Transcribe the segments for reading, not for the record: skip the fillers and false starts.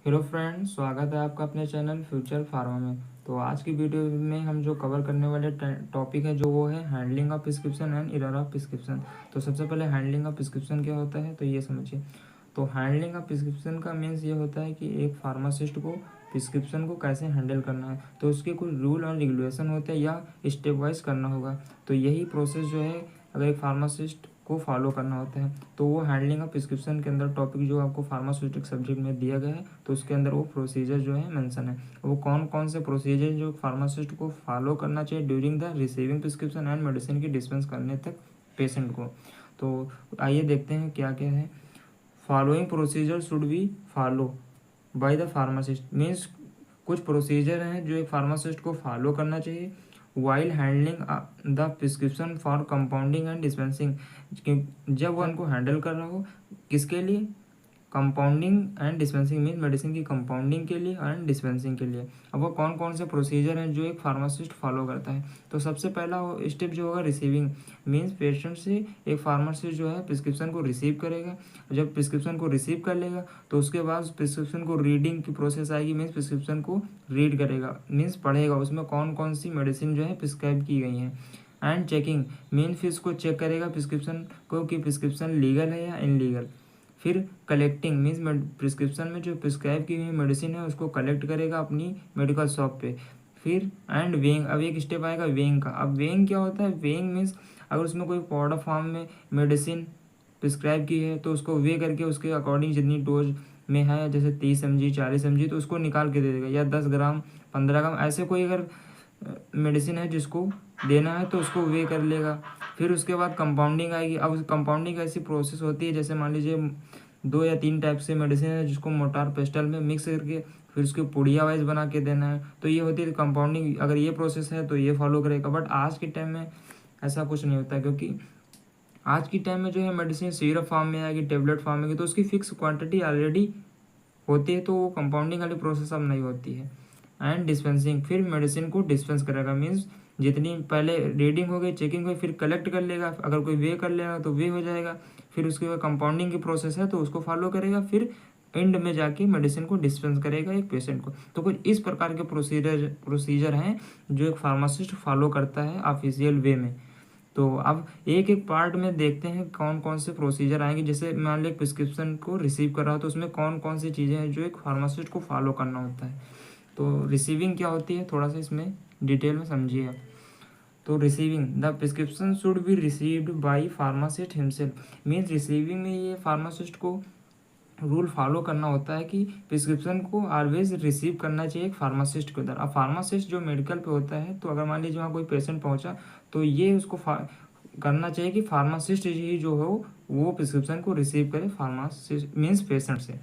Hello friends, स्वागत है आपका अपने चैनल फ्यूचर फार्मा में। तो आज की वीडियो में हम जो कवर करने वाले टॉपिक है जो वो है handling of prescription and error of prescription. तो सबसे पहले हैंडलिंग ऑफ प्रिस्क्रिप्शन क्या होता है तो ये समझिए। तो हैंडलिंग ऑफ प्रिस्क्रिप्शन का मीन्स ये होता है कि एक फार्मासिस्ट को प्रिस्क्रिप्शन को कैसे हैंडल करना है, तो उसके कुछ रूल और रेगुलेशन होते हैं या स्टेप वाइज करना होगा। तो यही प्रोसेस जो है अगर एक फार्मासिस्ट को फॉलो करना होता है तो वो हैंडलिंग ऑफ प्रिस्क्रिप्शन के अंदर टॉपिक जो आपको फार्मास्यूटिक सब्जेक्ट में दिया गया है तो उसके अंदर वो प्रोसीजर जो है मेंशन है। वो कौन कौन से प्रोसीजर जो फार्मासिस्ट को फॉलो करना चाहिए during the receiving prescription and medicine की डिस्पेंस करने तक पेशेंट को। तो आइए देखते हैं क्या क्या है। Following procedure should be follow by the pharmacist means कुछ प्रोसीजर हैं जो एक फार्मासिस्ट को फॉलो करना चाहिए while handling the prescription for compounding and dispensing. जब वो उनको हैंडल कर रहा हो किसके लिए, compounding and dispensing mean medicine की कंपाउंडिंग के लिए एंड डिस्पेंसिंग के लिए। अब वो कौन कौन से प्रोसीजर हैं जो एक फार्मासिस्ट फॉलो करता है। तो सबसे पहला स्टेप जो होगा रिसीविंग मीन्स पेशेंट से एक फार्मासिस्ट जो है प्रिस्क्रिप्शन को रिसीव करेगा। जब प्रिस्क्रिप्शन को रिसीव कर लेगा तो उसके बाद प्रिस्क्रिप्शन को रीडिंग की प्रोसेस आएगी मीन्स प्रिस्क्रिप्शन को रीड करेगा मीन्स पढ़ेगा उसमें कौन कौन सी मेडिसिन जो है प्रिस्क्राइब की गई हैं। एंड चेकिंग मीन फिर उसको चेक करेगा प्रिस्क्रिप्शन को कि प्रिस्क्रिप्शन लीगल है या इनलीगल। फिर कलेक्टिंग मीन्स प्रिस्क्रिप्शन में जो प्रिस्क्राइब की हुई मेडिसिन है उसको कलेक्ट करेगा अपनी मेडिकल शॉप पे। फिर एंड वेइंग, अब एक स्टेप आएगा वेइंग का। अब वेइंग क्या होता है, वेइंग मीन्स अगर उसमें कोई पाउडर फॉर्म में मेडिसिन प्रिस्क्राइब की है तो उसको वे करके उसके अकॉर्डिंग जितनी डोज में है जैसे 30 mg 40 mg तो उसको निकाल के दे देगा, या 10 ग्राम 15 ग्राम ऐसे कोई अगर मेडिसिन है जिसको देना है तो उसको वे कर लेगा। फिर उसके बाद कंपाउंडिंग आएगी। अब उस कंपाउंडिंग ऐसी प्रोसेस होती है जैसे मान लीजिए 2 या 3 टाइप से मेडिसिन है जिसको मोटार पेस्टल में मिक्स करके फिर उसको पुड़िया वाइज बना के देना है, तो ये होती है कंपाउंडिंग। अगर ये प्रोसेस है तो ये फॉलो करेगा। बट आज के टाइम में ऐसा कुछ नहीं होता क्योंकि आज की टाइम में जो है मेडिसिन सिरप फॉर्म में आएगी, टेबलेट फॉर्म में आएगी, तो उसकी फिक्स क्वांटिटी ऑलरेडी होती है तो वो कंपाउंडिंग वाली प्रोसेस अब नहीं होती है। एंड डिस्पेंसिंग फिर मेडिसिन को डिस्पेंस करेगा मीन्स जितनी पहले रीडिंग हो गई चेकिंग हुई फिर कलेक्ट कर लेगा, अगर कोई वे कर लेगा तो वे हो जाएगा। फिर उसके बाद कंपाउंडिंग की प्रोसेस है तो उसको फॉलो करेगा, फिर एंड में जाके मेडिसिन को डिस्पेंस करेगा एक पेशेंट को। तो कुछ इस प्रकार के प्रोसीजर हैं जो एक फार्मासिस्ट फॉलो करता है ऑफिशियल वे में। तो अब एक एक पार्ट में देखते हैं कौन कौन से प्रोसीजर आएंगे। जैसे मान ली प्रिस्क्रिप्शन को रिसीव कर रहा हो तो उसमें कौन कौन सी चीज़ें हैं जो एक फार्मासिस्ट को फॉलो करना होता है। तो रिसीविंग क्या होती है थोड़ा सा इसमें डिटेल में समझिए आप। तो receiving the prescription should be received by pharmacist himself means receiving में ये फार्मासिस्ट को रूल फॉलो करना होता है कि प्रिस्क्रिप्शन को ऑलवेज रिसीव करना चाहिए एक फार्मासिस्ट के उधर। अब फार्मासिस्ट जो मेडिकल पे होता है तो अगर मान लीजिए वहाँ कोई पेशेंट पहुँचा तो ये उसको करना चाहिए कि फार्मासिस्ट ही जो हो वो प्रिस्क्रिप्शन को रिसीव करे फार्मासिस्ट मीन्स पेशेंट से।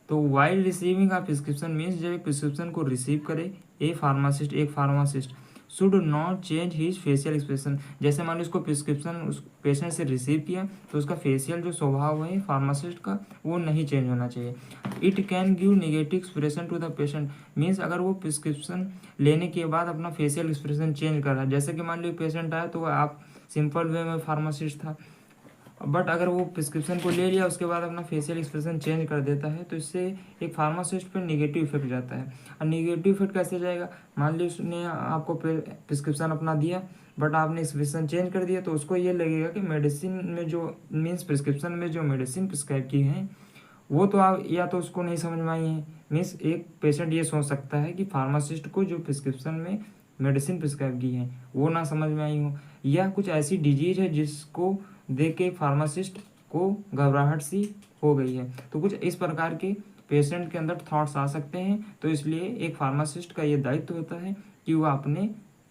तो वाइल रिसीविंग आ प्रिस्क्रिप्शन मीन्स जब एक प्रिस्क्रिप्शन को रिसीव करे एक pharmacist should not change his facial expression. जैसे मान लो उसको प्रिस्क्रिप्शन उस पेशेंट से रिसीव किया तो उसका फेशियल जो स्वभाव है फार्मासिस्ट का वो नहीं चेंज होना चाहिए। It can give negative expression to the patient means अगर वो प्रिस्क्रिप्शन लेने के बाद अपना फेशियल एक्सप्रेशन चेंज कर रहा है, जैसे कि मान लो पेशेंट आया तो आप सिंपल वे में फार्मासिस्ट था, बट अगर वो प्रिस्क्रिप्शन को ले लिया उसके बाद अपना फेशियल एक्सप्रेशन चेंज कर देता है तो इससे एक फार्मासिस्ट पर निगेटिव इफेक्ट जाता है। और निगेटिव इफेक्ट कैसे जाएगा, मान ली उसने आपको प्रिस्क्रिप्शन अपना दिया बट आपने एक्सप्रेशन चेंज कर दिया तो उसको ये लगेगा कि मेडिसिन में जो मीन्स प्रिस्क्रिप्शन में जो मेडिसिन प्रिस्क्राइब की हैं वो तो आप या तो उसको नहीं समझ में आई है। मीन्स एक पेशेंट ये सोच सकता है कि फार्मासिस्ट को जो प्रिस्क्रिप्शन में मेडिसिन प्रिस्क्राइब की है वो ना समझ में आई हो, या कुछ ऐसी डिजीज है जिसको देख के फार्मासिस्ट को घबराहट सी हो गई है। तो कुछ इस प्रकार के पेशेंट के अंदर थॉट्स आ सकते हैं, तो इसलिए एक फार्मासिस्ट का ये दायित्व होता है कि वह अपने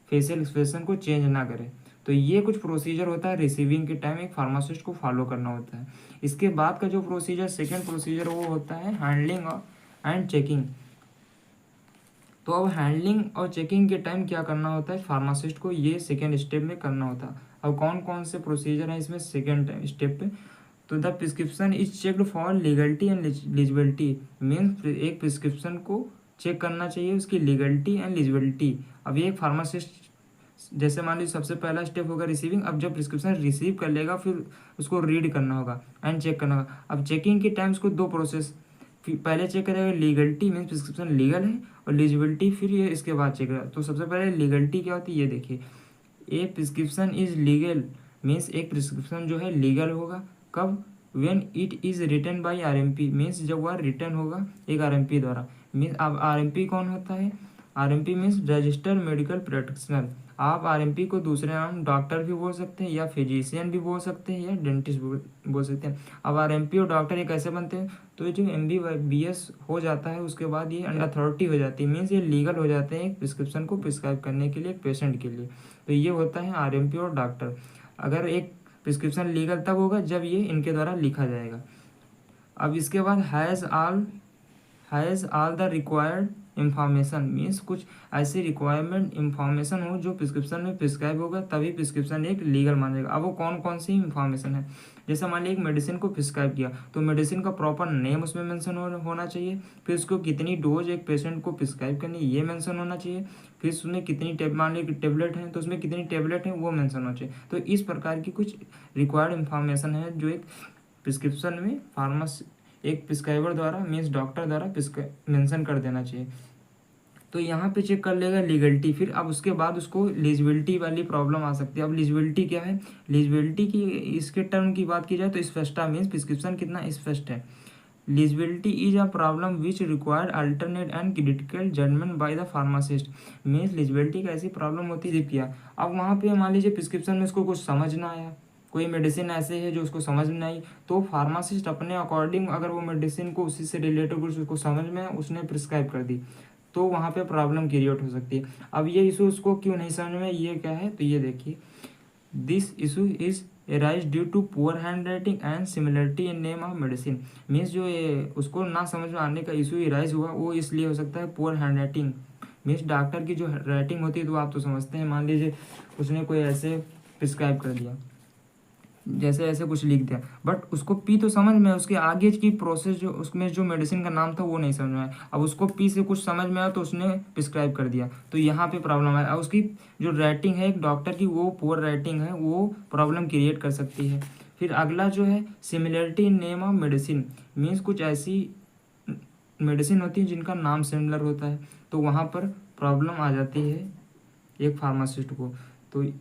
फेशियल एक्सप्रेशन को चेंज ना करे। तो ये कुछ प्रोसीजर होता है रिसीविंग के टाइम एक फार्मासिस्ट को फॉलो करना होता है। इसके बाद का जो प्रोसीजर सेकेंड प्रोसीजर वो होता है हैंडलिंग एंड चेकिंग। तो अब हैंडलिंग और चेकिंग के टाइम क्या करना होता है फार्मासिस्ट को, ये सेकेंड स्टेप में करना होता है। अब कौन कौन से प्रोसीजर हैं इसमें सेकेंड स्टेप पे। तो the prescription is checked for legality and legibility means एक प्रिस्क्रिप्शन को चेक करना चाहिए उसकी लीगलिटी एंड लिजिबिलिटी। अब ये एक फार्मासिस्ट जैसे मान लीजिए सबसे पहला स्टेप होगा रिसीविंग। अब जब प्रिस्क्रिप्शन रिसीव कर लेगा फिर उसको रीड करना होगा एंड चेक करना होगा। अब चेकिंग के टाइम उसको दो प्रोसेस पहले चेक करेगा लीगलिटी मीन्स प्रिस्क्रिप्शन लीगल है, और एलिजिबिलिटी फिर ये इसके बाद चेक करेगा। तो सबसे पहले लीगलिटी क्या होती है ये देखिए, a prescription is legal means एक प्रिस्क्रिप्शन जो है लीगल होगा कब, when it is written by RMP means जब वह रिटन होगा एक आरएमपी द्वारा। मीन्स अब आरएमपी कौन होता है, RMP means registered medical practitioner. आप आरएमपी को दूसरे नाम डॉक्टर भी बोल सकते हैं, या फिजिशियन भी बोल सकते हैं, या डेंटिस्ट बोल सकते हैं। अब आरएमपी और डॉक्टर ये कैसे बनते हैं, तो जो MBBS हो जाता है उसके बाद ये अथॉरिटी हो जाती है, मीन्स ये लीगल हो जाते हैं एक प्रिस्क्रिप्शन को प्रिस्क्राइब करने के लिए एक पेशेंट के लिए। तो ये होता है आरएमपी और डॉक्टर। अगर एक प्रिस्क्रिप्शन लीगल तब होगा जब ये इनके द्वारा लिखा जाएगा। अब इसके बाद has all the required information means कुछ ऐसी रिक्वायरमेंट इंफॉर्मेशन हो जो प्रिस्क्रिप्शन में प्रिस्क्राइब होगा तभी प्रिस्क्रिप्शन एक लीगल माना जाएगा। अब वो कौन कौन सी इंफॉर्मेशन है, जैसे मान लीजिए एक मेडिसिन को प्रिस्क्राइब किया तो मेडिसिन का प्रॉपर नेम उसमें मेंशन होना चाहिए, फिर उसको कितनी डोज एक पेशेंट को प्रिस्क्राइब करनी ये मेंशन होना चाहिए, फिर उसमें कितनी मान लीजिए टेबलेट है तो उसमें कितनी टेबलेट है वो मेंशन होना चाहिए। तो इस प्रकार की कुछ रिक्वायर्ड इंफॉर्मेशन है जो एक प्रिस्क्रिप्शन में फार्मासी एक प्रिस्क्राइबर द्वारा मीन्स डॉक्टर द्वारा मेंशन कर देना चाहिए। तो यहाँ पे चेक कर लेगा लीगलिटी, फिर अब उसके बाद उसको एलिजिबिलिटी वाली प्रॉब्लम आ सकती है। अब एलिजिबिलिटी क्या है, एलिजिबिलिटी की इसके टर्म की बात की जाए तो स्पष्टता मीन्स प्रिस्क्रिप्शन कितना स्पष्ट है। Eligibility is a problem which required alternate and critical judgement by the pharmacist means eligibility का ऐसी प्रॉब्लम होती है किया। अब वहाँ पे मान लीजिए प्रिस्क्रिप्शन में उसको कुछ समझ ना आया, कोई मेडिसिन ऐसे है जो उसको समझ में आई, तो फार्मासिस्ट अपने अकॉर्डिंग अगर वो मेडिसिन को उसी से रिलेटेड कुछ उसको समझ में उसने प्रिस्क्राइब कर दी तो वहाँ पे प्रॉब्लम क्रिएट हो सकती है। अब ये इशू उसको क्यों नहीं समझ में, ये क्या है तो ये देखिए, this issue is arise due to poor handwriting and similarity in name of medicine means जो ये उसको ना समझ में आने का इशू इराइज हुआ वो इसलिए हो सकता है poor hand writing means doctor की जो राइटिंग होती है तो आप तो समझते हैं, मान लीजिए उसने कोई ऐसे प्रिस्क्राइब कर दिया जैसे ऐसे कुछ लिख दिया बट उसको पी तो समझ में, उसके आगे की प्रोसेस जो उसमें जो मेडिसिन का नाम था वो नहीं समझ में आया। अब उसको पी से कुछ समझ में आया तो उसने प्रिस्क्राइब कर दिया, तो यहाँ पे प्रॉब्लम है। अब उसकी जो राइटिंग है एक डॉक्टर की वो पुअर राइटिंग है, वो प्रॉब्लम क्रिएट कर सकती है। फिर अगला जो है similarity in name of medicine means कुछ ऐसी मेडिसिन होती है जिनका नाम सिमिलर होता है तो वहाँ पर प्रॉब्लम आ जाती है एक फार्मासिस्ट को। तो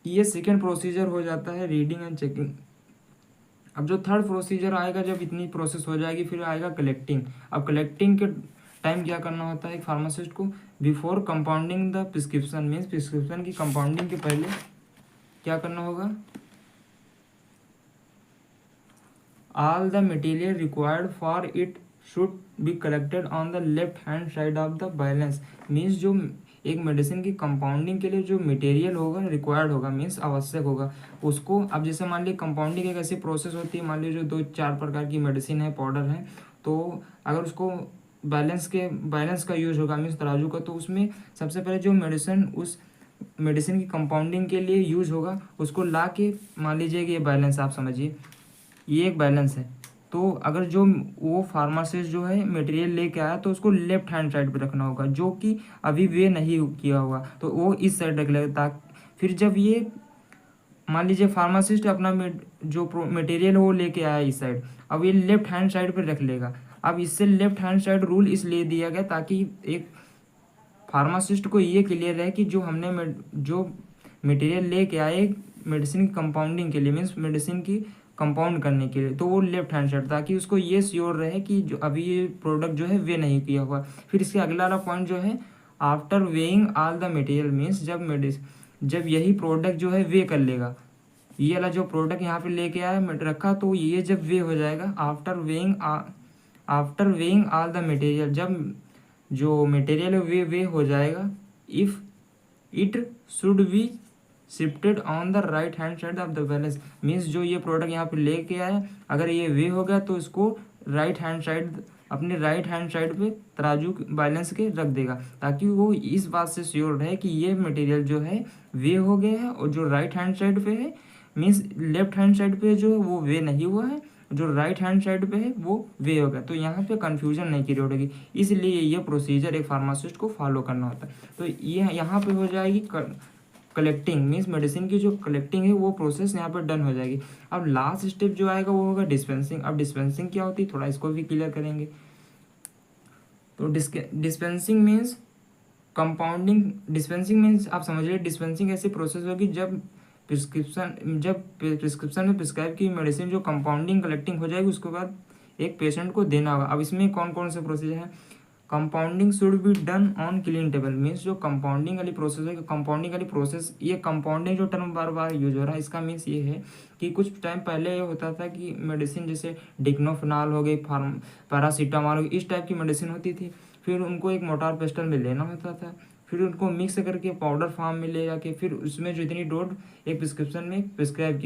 ये सेकेंड प्रोसीजर हो जाता है रीडिंग एंड चेकिंग। अब जो थर्ड प्रोसीजर आएगा जब इतनी प्रोसेस हो जाएगी फिर आएगा कलेक्टिंग। अब कलेक्टिंग के टाइम क्या करना होता है एक फार्मासिस्ट को, before compounding the prescription means prescription की कंपाउंडिंग के पहले क्या करना होगा, all the material required for it should be collected on the left hand side of the balance means जो एक मेडिसिन की कंपाउंडिंग के लिए जो मटेरियल होगा रिक्वायर्ड होगा मीन्स आवश्यक होगा उसको। अब जैसे मान लीजिए कंपाउंडिंग एक ऐसी प्रोसेस होती है, मान लीजिए जो 2-4 प्रकार की मेडिसिन है पाउडर है, तो अगर उसको बैलेंस का यूज होगा मीन्स तराजू का, तो उसमें सबसे पहले जो मेडिसिन उस मेडिसिन की कंपाउंडिंग के लिए यूज होगा उसको ला के मान लीजिए कि ये बैलेंस आप समझिए ये एक बैलेंस है, तो अगर जो वो फार्मासिस्ट जो है मटेरियल लेके आया तो उसको लेफ्ट हैंड साइड पे रखना होगा जो कि अभी वे नहीं किया होगा तो वो इस साइड रख लेगा ताकि फिर जब ये मान लीजिए फार्मासिस्ट अपना जो मटेरियल है वो लेके आया इस साइड, अब ये लेफ्ट हैंड साइड पे रख लेगा। अब इससे लेफ्ट हैंड साइड रूल इसलिए दिया गया ताकि एक फार्मासिस्ट को ये क्लियर रहे कि जो हमने जो मटेरियल लेके आए मेडिसिन की कंपाउंडिंग के लिए मीन्स मेडिसिन की कंपाउंड करने के लिए तो वो लेफ्ट हैंड साइड, ताकि उसको ये श्योर रहे कि जो अभी ये प्रोडक्ट जो है वे नहीं किया हुआ। फिर इसके अगला वाला पॉइंट जो है after weighing all the material means जब यही प्रोडक्ट जो है वे कर लेगा, ये वाला जो प्रोडक्ट यहाँ पे लेके आया रखा तो ये जब वे हो जाएगा after weighing all the material, जब जो मटेरियल है वे हो जाएगा, if it should be shifted on the right hand side of the balance means जो ये प्रोडक्ट यहाँ पे लेके आया अगर ये वे हो गया तो इसको राइट हैंड साइड अपने राइट हैंड साइड पे तराजू बैलेंस के रख देगा ताकि वो इस बात से श्योर रहे कि ये मटेरियल जो है वे हो गया है और जो राइट हैंड साइड पे है मीन्स लेफ्ट हैंड साइड पे जो है वो वे नहीं हुआ है, जो राइट हैंड साइड पे है वो वे हो गया, तो यहाँ पे कंफ्यूजन नहीं क्रिएट होगी। इसलिए ये प्रोसीजर एक फार्मासिस्ट को फॉलो करना होता है। तो ये यहाँ पे हो जाएगी कलेक्टिंग मीन्स मेडिसिन की जो कलेक्टिंग है वो प्रोसेस यहाँ पर डन हो जाएगी। अब लास्ट स्टेप जो आएगा वो होगा डिस्पेंसिंग। अब डिस्पेंसिंग क्या होती है थोड़ा इसको भी क्लियर करेंगे। तो dispensing means compounding. Dispensing means आप समझिए, डिस्पेंसिंग ऐसी प्रोसेस होगी जब प्रिस्क्रिप्शन में प्रिस्क्राइब की मेडिसिन जो कंपाउंडिंग कलेक्टिंग हो जाएगी उसके बाद एक पेशेंट को देना होगा। अब इसमें कौन कौन से प्रोसीजर हैं? Compounding should be done on clean table. Means जो कंपाउंडिंग वाली प्रोसेस है, कंपाउंडिंग वाली प्रोसेस, ये कंपाउंडिंग जो टर्म बार बार यूज हो रहा है इसका मीन्स ये है कि कुछ टाइम पहले ये होता था कि मेडिसिन जैसे डिक्नोफिनाल हो गई, पैरासीटामॉल हो गई, इस टाइप की मेडिसिन होती थी। फिर उनको एक मोटार पेस्टल में लेना होता था, फिर उनको मिक्स करके पाउडर फॉर्म में ले जाके फिर उसमें जो इतनी डोज एक प्रिस्क्रिप्शन में प्रिस्क्राइब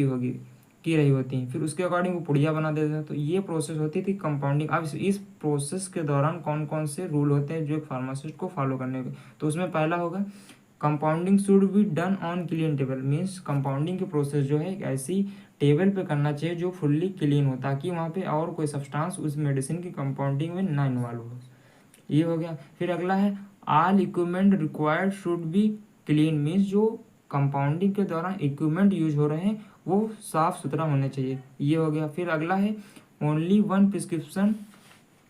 की रही होती हैं, फिर उसके अकॉर्डिंग वो पुड़िया बना देते हैं। तो ये प्रोसेस होती थी कंपाउंडिंग। अब इस प्रोसेस के दौरान कौन कौन से रूल होते हैं जो एक फार्मासिस्ट को फॉलो करने के? तो उसमें पहला होगा compounding should be done on clean table. Means compounding की प्रोसेस जो है एक ऐसी टेबल पे करना चाहिए जो फुल्ली क्लीन हो, ताकि वहाँ पे और कोई सब्सटेंस उस मेडिसिन की कंपाउंडिंग में ना इन्वॉल्व हो। ये हो गया। फिर अगला है all equipment required should be clean. Means जो कंपाउंडिंग के दौरान इक्विपमेंट यूज हो रहे हैं वो साफ सुथरा होने चाहिए। ये हो गया। फिर अगला है only one prescription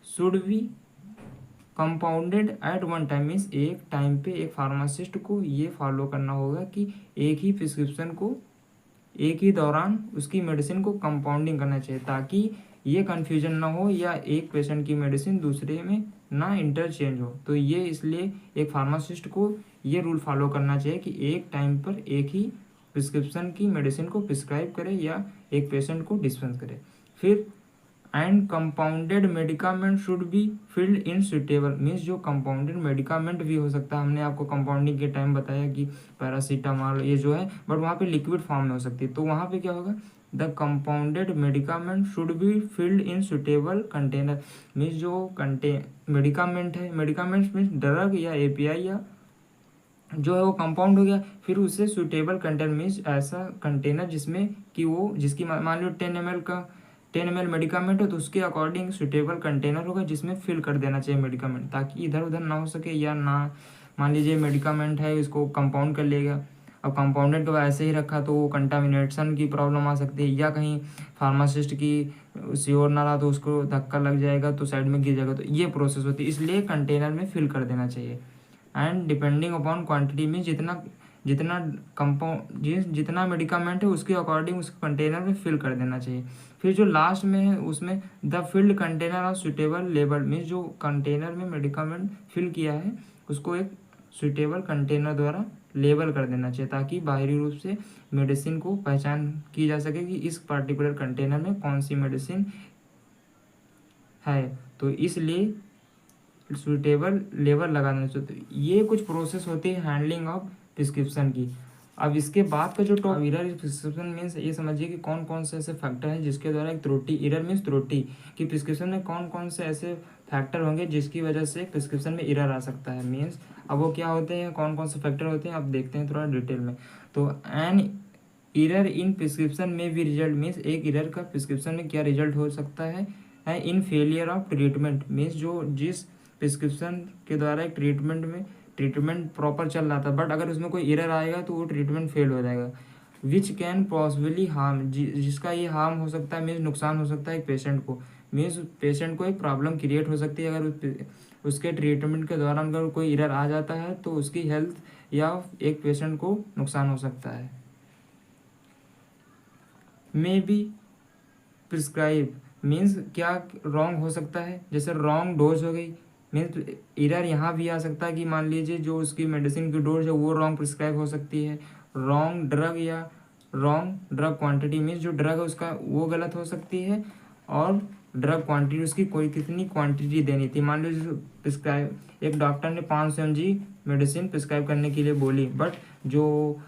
should be compounded at one time. Means एक टाइम पे एक फार्मासिस्ट को ये फॉलो करना होगा कि एक ही प्रिस्क्रिप्शन को एक ही दौरान उसकी मेडिसिन को कंपाउंडिंग करना चाहिए, ताकि ये कन्फ्यूजन ना हो या एक पेशेंट की मेडिसिन दूसरे में ना इंटरचेंज हो। तो ये इसलिए एक फार्मासिस्ट को ये रूल फॉलो करना चाहिए कि एक टाइम पर एक ही प्रिस्क्रिप्शन की मेडिसिन को प्रिस्क्राइब करे या एक पेशेंट को डिस्पेंस करे। फिर and compounded medicament should be filled in suitable. Means जो कंपाउंडेड मेडिकामेंट भी हो सकता है, हमने आपको कंपाउंडिंग के टाइम बताया कि पैरासीटामॉल ये जो है, बट वहाँ पे लिक्विड फॉर्म में हो सकती है। तो वहाँ पे क्या होगा? The compounded medicament should be filled in suitable container. Means जो मेडिकामेंट है, मेडिकामेंट्स मीन्स ड्रग या एपीआई या जो है वो कंपाउंड हो गया, फिर उससे सुटेबल कंटेनर मीन्स ऐसा कंटेनर जिसमें कि वो जिसकी मान लो 10 ml मेडिकामेंट है तो उसके अकॉर्डिंग सुटेबल कंटेनर होगा जिसमें फिल कर देना चाहिए मेडिकामेंट, ताकि इधर उधर ना हो सके। या ना मान लीजिए मेडिकामेंट है इसको कंपाउंड कर लेगा, अब कंपाउंडेड को ऐसे ही रखा तो वो कंटामिनेशन की प्रॉब्लम आ सकती है, या कहीं फार्मासिस्ट की श्योर ना रहा तो उसको धक्का लग जाएगा तो साइड में गिर जाएगा। तो ये प्रोसेस होती है, इसलिए कंटेनर में फिल कर देना चाहिए। And depending upon quantity means जितना कंपाउंड जितना मेडिकामेंट है उसके अकॉर्डिंग उस कंटेनर में फिल कर देना चाहिए। फिर जो लास्ट में है उसमें the field container of suitable label. Means जो कंटेनर में मेडिकामेंट फिल किया है उसको एक सुटेबल कंटेनर द्वारा लेबल कर देना चाहिए, ताकि बाहरी रूप से मेडिसिन को पहचान की जा सके कि इस पर्टिकुलर कंटेनर में कौन सी मेडिसिन है। तो इसलिए सुटेबल लेबल लगाना चाहिए। तो ये कुछ प्रोसेस होती है हैंडलिंग ऑफ प्रिस्क्रिप्शन की। अब इसके बाद का जो टॉप एरर प्रिस्क्रिप्शन मीन्स ये समझिए कि कौन कौन से ऐसे फैक्टर हैं जिसके द्वारा एक त्रुटि, एरर मीन्स त्रुटि, कि प्रिस्क्रिप्शन में कौन कौन से ऐसे फैक्टर होंगे जिसकी वजह से प्रिस्क्रिप्शन में एरर आ सकता है। मीन्स अब वो क्या होते हैं, कौन कौन से फैक्टर होते हैं, अब देखते हैं थोड़ा डिटेल में। तो एन एरर इन प्रिस्क्रिप्शन में भी रिजल्ट। मीन्स एक एरर का प्रिस्क्रिप्शन में क्या रिजल्ट हो सकता है इन फेलियर ऑफ ट्रीटमेंट। मीन्स जो जिस प्रिस्क्रिप्शन के द्वारा एक ट्रीटमेंट प्रॉपर चल रहा था, बट अगर उसमें कोई एरर आएगा तो वो ट्रीटमेंट फेल हो जाएगा। विच कैन पॉसिबली हार्म, जिसका ये हार्म हो सकता है, मीन्स नुकसान हो सकता है एक पेशेंट को। मीन्स पेशेंट को एक प्रॉब्लम क्रिएट हो सकती है अगर उसके ट्रीटमेंट के दौरान अगर कोई एरर आ जाता है तो उसकी हेल्थ या एक पेशेंट को नुकसान हो सकता है। मे बी प्रिस्क्राइब मीन्स क्या रॉन्ग हो सकता है, जैसे रॉन्ग डोज हो गई। मीन्स एरर यहाँ भी आ सकता है कि मान लीजिए जो उसकी मेडिसिन की डोज है वो रॉन्ग प्रिस्क्राइब हो सकती है। रॉन्ग ड्रग या रॉन्ग ड्रग क्वांटिटी मीन्स जो ड्रग है उसका वो गलत हो सकती है, और ड्रग क्वांटिटी उसकी कोई कितनी क्वांटिटी देनी थी। मान लीजिए प्रिस्क्राइब एक डॉक्टर ने 500 mg मेडिसिन प्रिस्क्राइब करने के लिए बोली, बट जो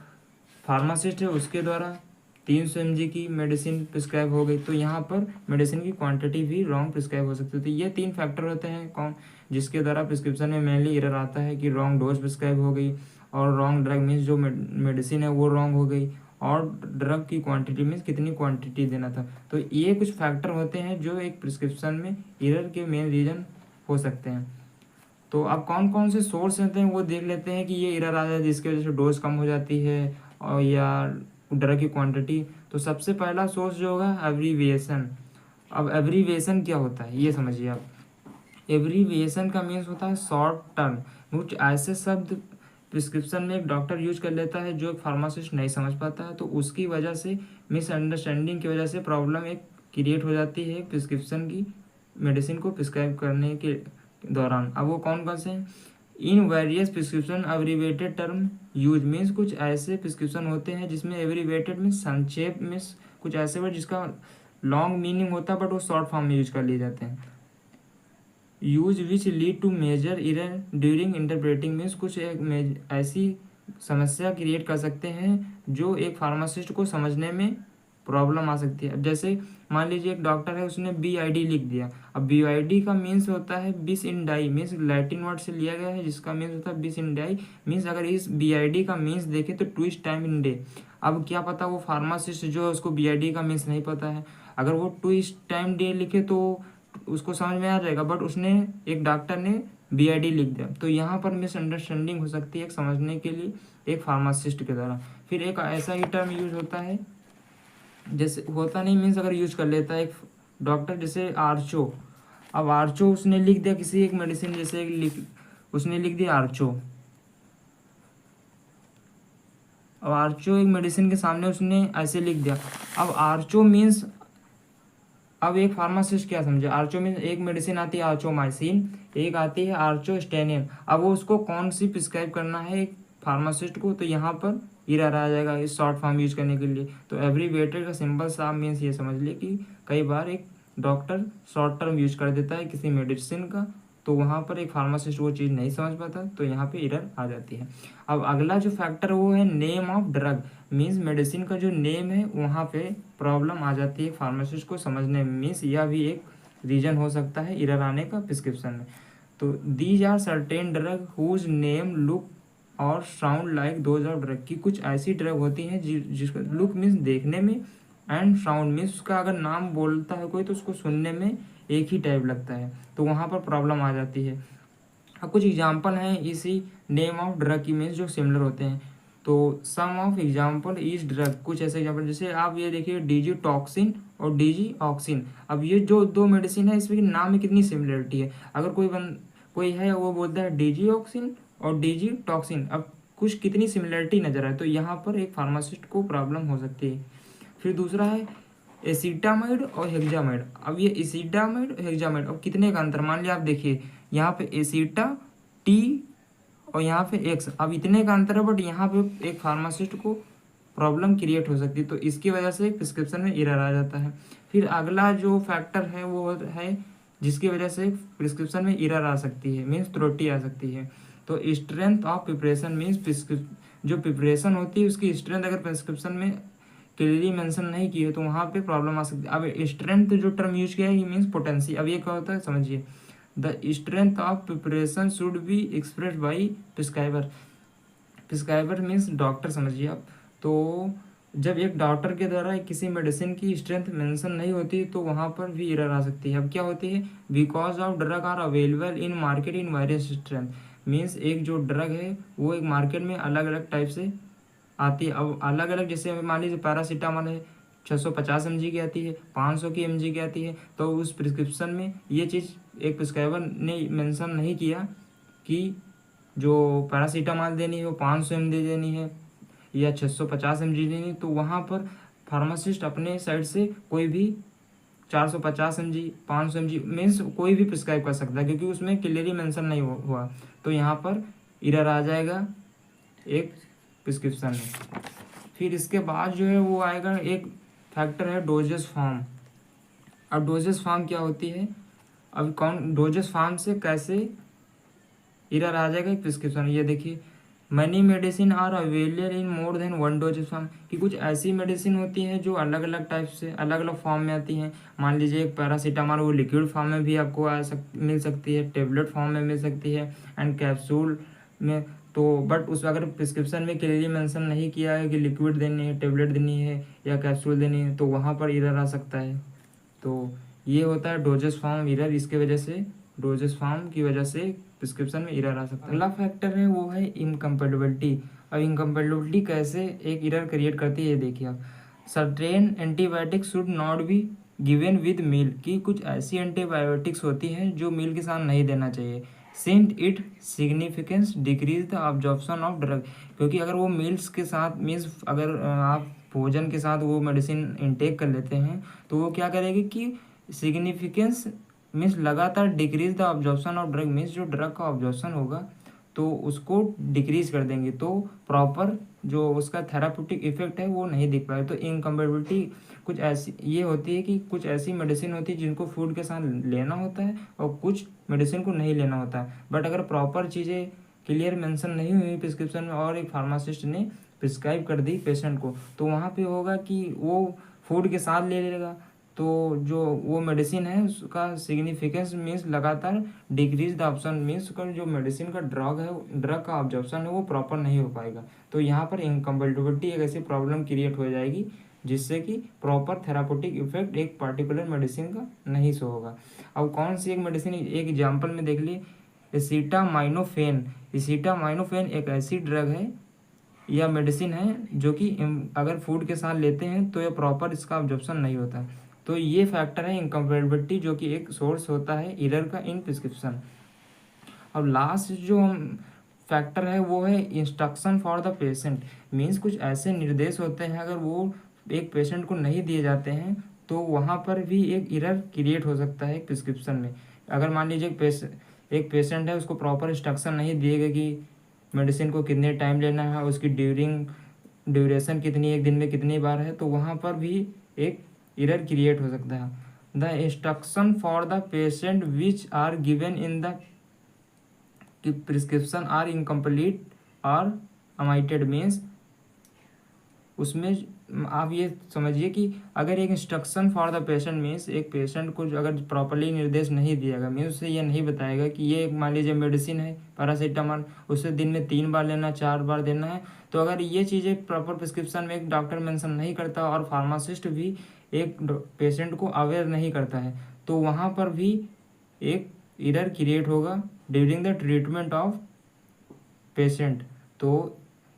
फार्मासिस्ट है उसके द्वारा 300 mg की मेडिसिन प्रिस्क्राइब हो गई, तो यहाँ पर मेडिसिन की क्वांटिटी भी रॉन्ग प्रिस्क्राइब हो सकती है। तो ये 3 फैक्टर होते हैं कौन जिसके द्वारा प्रिस्क्रिप्शन में मेनली एरर आता है कि रॉन्ग डोज प्रिस्क्राइब हो गई, और रॉन्ग ड्रग मीन्स जो मेडिसिन है वो रॉन्ग हो गई, और ड्रग की क्वांटिटी मीन्स कितनी क्वांटिटी देना था। तो ये कुछ फैक्टर होते हैं जो एक प्रिस्क्रिप्शन में एरर के मेन रीज़न हो सकते हैं। तो अब कौन कौन से सोर्स होते हैं वो देख लेते हैं कि ये एरर आ जाए जिसकी वजह से डोज कम हो जाती है और या ड्रग की क्वांटिटी। तो सबसे पहला सोर्स जो होगा एब्रीविएशन। अब एब्रीविएशन क्या होता है ये समझिए आप। एब्रीविएशन का मीन्स होता है शॉर्ट टर्म। कुछ ऐसे शब्द प्रिस्क्रिप्शन में एक डॉक्टर यूज कर लेता है जो एक फार्मासिस्ट नहीं समझ पाता है, तो उसकी वजह से मिसअंडरस्टैंडिंग की वजह से प्रॉब्लम एक क्रिएट हो जाती है प्रिस्क्रिप्शन की मेडिसिन को प्रिस्क्राइब करने के दौरान। अब वो कौन कौन से हैं? In various prescription abbreviated term use means कुछ ऐसे प्रिस्क्रिप्शन होते हैं जिसमें एब्रीवेटेड मीन्स संक्षेप में कुछ ऐसे वर्ड जिसका लॉन्ग मीनिंग होता है बट वो शॉर्ट फॉर्म में यूज कर लिए जाते हैं। Use which lead to major error during interpreting means कुछ एक ऐसी समस्या क्रिएट कर सकते हैं जो एक फार्मासिस्ट को समझने में प्रॉब्लम आ सकती है। अब जैसे मान लीजिए एक डॉक्टर है, उसने BID लिख दिया। अब BID का मीन्स होता है बिस इन डाई, मीन्स लैटिन वर्ड से लिया गया है जिसका मीन्स होता है बिस इन डाई। मीन्स अगर इस BID का मीन्स देखें तो ट्विस्ट टाइम इन डे। अब क्या पता वो फार्मासिस्ट जो है उसको BID का मीन्स नहीं पता है, अगर वो ट्विस्ट टाइम डे लिखे तो उसको समझ में आ जाएगा, बट उसने एक डॉक्टर ने BID लिख दिया, तो यहाँ पर मिसअंडरस्टैंडिंग हो सकती है समझने के लिए एक फार्मासिस्ट के द्वारा। फिर एक ऐसा ही टर्म यूज होता है, जैसे होता नहीं मीन्स अगर यूज कर लेता है एक डॉक्टर, जैसे आर्चो। अब आर्चो उसने लिख दिया किसी एक मेडिसिन, जैसे उसने लिख दिया आर्चो। अब आर्चो एक मेडिसिन के सामने उसने ऐसे लिख दिया। अब आर्चो मीन्स, अब एक फार्मासिस्ट क्या समझे, आर्चो मीन्स एक मेडिसिन आती है आर्चोमाइसिन, एक आती है आर्चोस्टेनियम। अब वो उसको कौन सी प्रिस्क्राइब करना है एक फार्मासिस्ट को, तो यहाँ पर एरर आ जाएगा इस शॉर्ट फॉर्म यूज करने के लिए। तो एब्रीविएटेड का सिंपल सा मीन्स ये समझ लिए कि कई बार एक डॉक्टर शॉर्ट टर्म यूज कर देता है किसी मेडिसिन का, तो वहाँ पर एक फार्मासिस्ट वो चीज़ नहीं समझ पाता, तो यहाँ पे एरर आ जाती है। अब अगला जो फैक्टर वो है name of drug, means medicine का जो नेम है वहाँ पे प्रॉब्लम आ जाती है फार्मासिस्ट को समझने में। मीन्स यह भी एक रीजन हो सकता है एरर आने का प्रिस्क्रिप्शन में। तो these are certain drug whose name look और sound like those of drug, की कुछ ऐसी ड्रग होती हैं जिसका लुक मीन्स देखने में, एंड साउंड मीन्स उसका अगर नाम बोलता है कोई तो उसको सुनने में एक ही टाइप लगता है, तो वहाँ पर प्रॉब्लम आ जाती है। अब कुछ एग्जाम्पल हैं इसी नेम ऑफ ड्रग की मीन्स जो सिमिलर होते हैं। तो सम ऑफ एग्जाम्पल इस ड्रग, कुछ ऐसे एग्जाम्पल जैसे आप ये देखिए डिजिटॉक्सिन और डिजिऑक्सिन। अब ये जो दो मेडिसिन है इसमें नाम में कितनी सिमिलरिटी है। अगर कोई है वो बोलता है डिजिऑक्सिन और डिजिटॉक्सिन, अब कुछ कितनी सिमिलरिटी नजर आए, तो यहाँ पर एक फार्मासिस्ट को प्रॉब्लम हो सकती है। फिर दूसरा है एसिटामाइड और हेक्सामाइड। अब ये एसिटामाइड और हेक्सामाइड, अब कितने का अंतर, मान लिया आप देखिए यहाँ पे एसिटा टी और यहाँ पे एक्स, अब इतने का अंतर है, बट यहाँ पे एक फार्मासिस्ट को प्रॉब्लम क्रिएट हो सकती है, तो इसकी वजह से प्रिस्क्रिप्शन में एरर आ जाता है। फिर अगला जो फैक्टर है वो है जिसकी वजह से प्रिस्क्रिप्शन में एरर आ सकती है, मीन्स त्रुटि आ सकती है। तो स्ट्रेंथ ऑफ प्रिपरेशन मीन्स जो प्रिपरेशन होती है उसकी स्ट्रेंथ अगर प्रिस्क्रिप्शन में क्लियरली मेंशन नहीं की है तो वहाँ पे प्रॉब्लम आ सकती है। अब स्ट्रेंथ जो टर्म यूज किया है ये मीन्स पोटेंसी। अब ये क्या होता है समझिए, the strength of preparation should be express by prescriber. Prescriber means doctor समझिए आप। तो जब एक डॉक्टर के द्वारा किसी मेडिसिन की स्ट्रेंथ मेंशन नहीं होती तो वहाँ पर भी एरर आ सकती है। अब क्या होती है, because of drug are available in market in various strength, means एक जो ड्रग है वो एक मार्केट में अलग अलग टाइप से आती है। अब अलग अलग जैसे मान लीजिए पैरासीटामोल है 650 mg की आती है, 500 की mg की आती है, तो उस प्रिस्क्रिप्शन में ये चीज़ एक प्रिस्क्राइबर ने मेंशन नहीं किया कि जो पैरासीटामोल देनी है वो 500 mg देनी है या 650 mg देनी है, तो वहाँ पर फार्मासिस्ट अपने साइड से कोई भी 450 mg 500 mg मीन्स कोई भी प्रिस्क्राइब कर सकता है, क्योंकि उसमें क्लियरली मेंशन नहीं हुआ, तो यहाँ पर एरर आ जाएगा एक प्रिस्क्रिप्शन में। फिर इसके बाद जो है वो आएगा एक फैक्टर है डोजेस फॉर्म। अब डोजेस फॉर्म क्या होती है, अब कौन डोजेस फॉर्म से कैसे एरर आ जाएगा एक प्रिस्क्रिप्शन। ये देखिए many medicine are available in more than one doses form, कि कुछ ऐसी मेडिसिन होती हैं जो अलग अलग टाइप से अलग अलग फॉर्म में आती हैं। मान लीजिए एक पैरासीटामोल वो लिक्विड फॉर्म में भी आपको मिल सकती है, टेबलेट फॉर्म में मिल सकती है, एंड कैप्सूल में। तो बट उस अगर प्रिस्क्रिप्शन में क्लियरली मेंशन नहीं किया है कि लिक्विड देनी है, टेबलेट देनी है या कैप्सूल देनी है, तो वहाँ पर एरर आ सकता है। तो ये होता है डोजेस फॉर्म एरर, इसके वजह से डोजेस फॉर्म की वजह से प्रिस्क्रिप्शन में एरर आ सकता है। अगला फैक्टर है वो है इनकम्पेटिबिलिटी। अब इनकम्पेटिबिलिटी कैसे एक एरर क्रिएट करती है ये देखिए आप। Certain antibiotic should not be given with meal, कि कुछ ऐसी एंटीबायोटिक्स होती हैं जो मील के साथ नहीं देना चाहिए। Sint it significance decrease the absorption of drug, क्योंकि अगर वो मील्स के साथ मीन्स अगर आप भोजन के साथ वो मेडिसिन इंटेक कर लेते हैं तो वो क्या करेगी कि सिग्निफिकेंस मीन्स लगातार decrease the absorption of drug, means जो ड्रग का ऑब्जॉर्प्शन होगा तो उसको डिक्रीज कर देंगे, तो प्रॉपर जो उसका थेराप्यूटिक इफेक्ट है वो नहीं दिख पाए। तो इनकम्पेबिलिटी कुछ ऐसी ये होती है कि कुछ ऐसी मेडिसिन होती है जिनको फूड के साथ लेना होता है और कुछ मेडिसिन को नहीं लेना होता है। बट अगर प्रॉपर चीज़ें क्लियर मेंशन नहीं हुई प्रिस्क्रिप्शन में और एक फार्मासिस्ट ने प्रिस्क्राइब कर दी पेशेंट को, तो वहाँ पे होगा कि वो फूड के साथ ले लेगा, तो जो वो मेडिसिन है उसका सिग्निफिकेंस मीन्स लगातार डिक्रीज द ऑप्शन मीन्स का जो मेडिसिन का ड्रग है, ड्रग का ऑब्जॉर्प्शन है वो प्रॉपर नहीं हो पाएगा। तो यहाँ पर इनकम्पेटिबिलिटी एक ऐसी प्रॉब्लम क्रिएट हो जाएगी जिससे कि प्रॉपर थेरापेटिक इफेक्ट एक पार्टिकुलर मेडिसिन का नहीं शो होगा। अब कौन सी एक मेडिसिन, एक एग्जाम्पल में देख लिए, एसिटामाइनोफेन। एसिटामाइनोफेन एक ऐसी ड्रग है या मेडिसिन है जो कि अगर फूड के साथ लेते हैं तो ये प्रॉपर इसका ऑब्जॉर्प्शन नहीं होता। तो ये फैक्टर है इनकम्पेटिबिलिटी, जो कि एक सोर्स होता है एरर का इन प्रिस्क्रिप्शन। अब लास्ट जो हम फैक्टर है वो है instruction for the patient, means कुछ ऐसे निर्देश होते हैं अगर वो एक पेशेंट को नहीं दिए जाते हैं तो वहाँ पर भी एक एरर क्रिएट हो सकता है प्रिस्क्रिप्शन में। अगर मान लीजिए एक पेशेंट है, उसको प्रॉपर इंस्ट्रक्शन नहीं दिए गए कि मेडिसिन को कितने टाइम लेना है, उसकी ड्यूरेशन कितनी, एक दिन में कितनी बार है, तो वहाँ पर भी एक एरर क्रिएट हो सकता है। The instruction for the patient which are given in the prescription are incomplete और अमाइटेड, मीन्स उसमें आप ये समझिए कि अगर एक instruction for the patient means एक पेशेंट को अगर प्रॉपरली निर्देश नहीं दिया गया, मीन्स उससे ये नहीं बताएगा कि ये मान लीजिए मेडिसिन है पैरासीटामोल, उसे दिन में 3 बार लेना, 4 बार देना है, तो अगर ये चीज़ें प्रॉपर प्रिस्क्रिप्शन में एक डॉक्टर मेंशन नहीं करता और फार्मासिस्ट भी एक पेशेंट को अवेयर नहीं करता है तो वहाँ पर भी एक एरर क्रिएट होगा during the treatment of patient. तो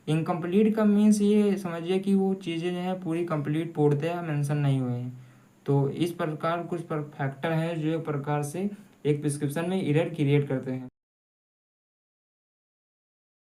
इनकम्प्लीट का मीन्स ये समझिए कि वो चीज़ें जो हैं पूरी कंप्लीट पूर्णतः मेंशन नहीं हुए हैं। तो इस प्रकार कुछ फैक्टर हैं जो एक प्रकार से एक प्रिस्क्रिप्शन में एरर क्रिएट करते हैं।